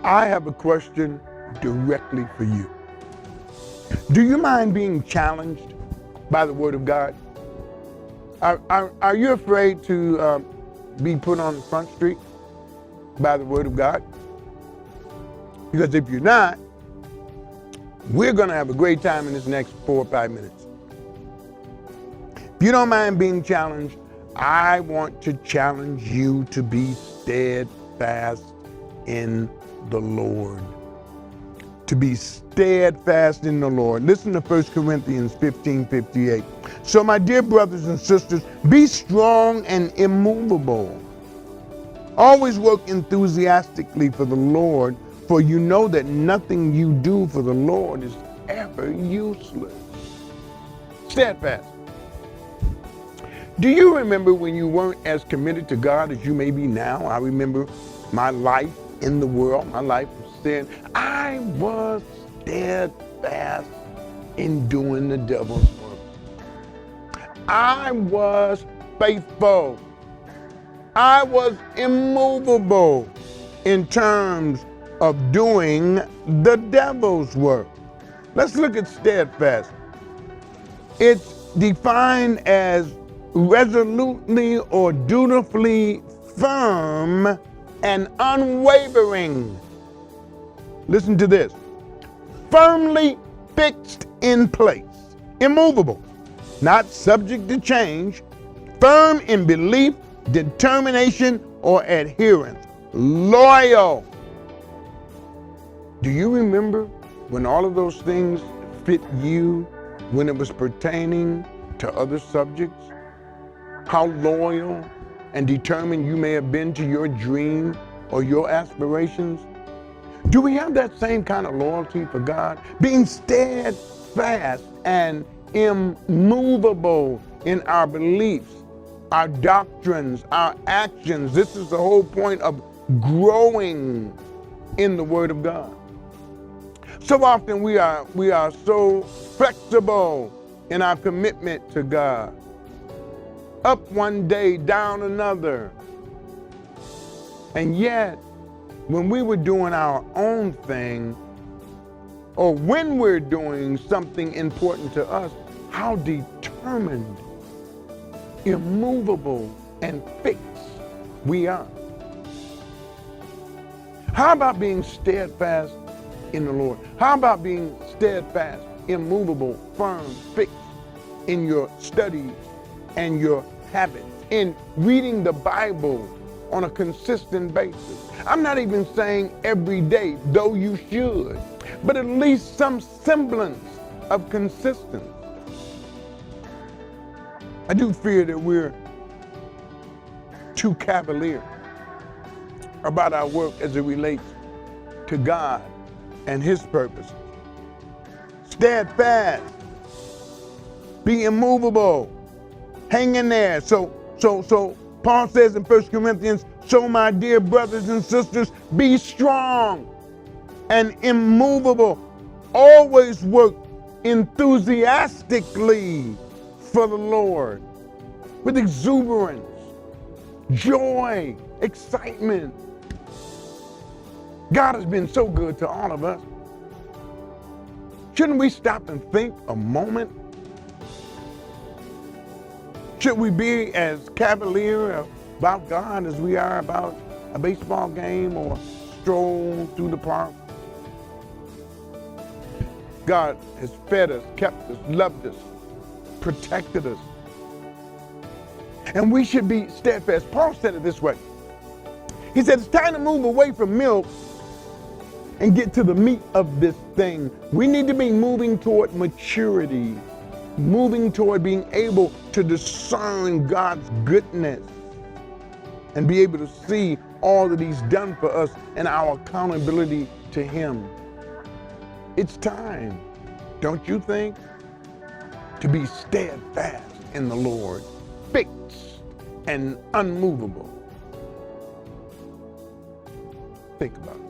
I have a question directly for you. Do you mind being challenged by the Word of God? Are you afraid to be put on the front street by the Word of God? Because if you're not, we're going to have a great time in this next 4 or 5 minutes. If you don't mind being challenged, I want to challenge you to be steadfast in the Lord. To be steadfast in the Lord. Listen to 1 Corinthians 15:58. So my dear brothers and sisters, be strong and immovable. Always work enthusiastically for the Lord, for you know that nothing you do for the Lord is ever useless. Steadfast. Do you remember when you weren't as committed to God as you may be now? I remember my life in the world, my life of sin. I was steadfast in doing the devil's work. I was faithful. I was immovable in terms of doing the devil's work. Let's look at steadfast. It's defined as resolutely or dutifully firm and unwavering. Listen to this. Firmly fixed in place. Immovable. Not subject to change. Firm in belief, determination, or adherence. Loyal. Do you remember when all of those things fit you when it was pertaining to other subjects? How loyal and determined you may have been to your dream or your aspirations? Do we have that same kind of loyalty for God? Being steadfast and immovable in our beliefs, our doctrines, our actions. This is the whole point of growing in the Word of God. So often we are so flexible in our commitment to God. Up one day, down another. And yet, when we were doing our own thing, or when we're doing something important to us, how determined, immovable, and fixed we are. How about being steadfast in the Lord? How about being steadfast, immovable, firm, fixed in your studies and your habits, in reading the Bible on a consistent basis? I'm not even saying every day, though you should, but at least some semblance of consistency. I do fear that we're too cavalier about our work as it relates to God and His purposes. Steadfast, be immovable, hang in there. So Paul says in 1 Corinthians, so my dear brothers and sisters, be strong and immovable. Always work enthusiastically for the Lord with exuberance, joy, excitement. God has been so good to all of us. Shouldn't we stop and think a moment? Should we be as cavalier about God as we are about a baseball game or stroll through the park? God has fed us, kept us, loved us, protected us. And we should be steadfast. Paul said it this way. He said, it's time to move away from milk and get to the meat of this thing. We need to be moving toward maturity, moving toward being able to discern God's goodness and be able to see all that He's done for us and our accountability to Him. It's time, don't you think, to be steadfast in the Lord, fixed and unmovable. Think about it.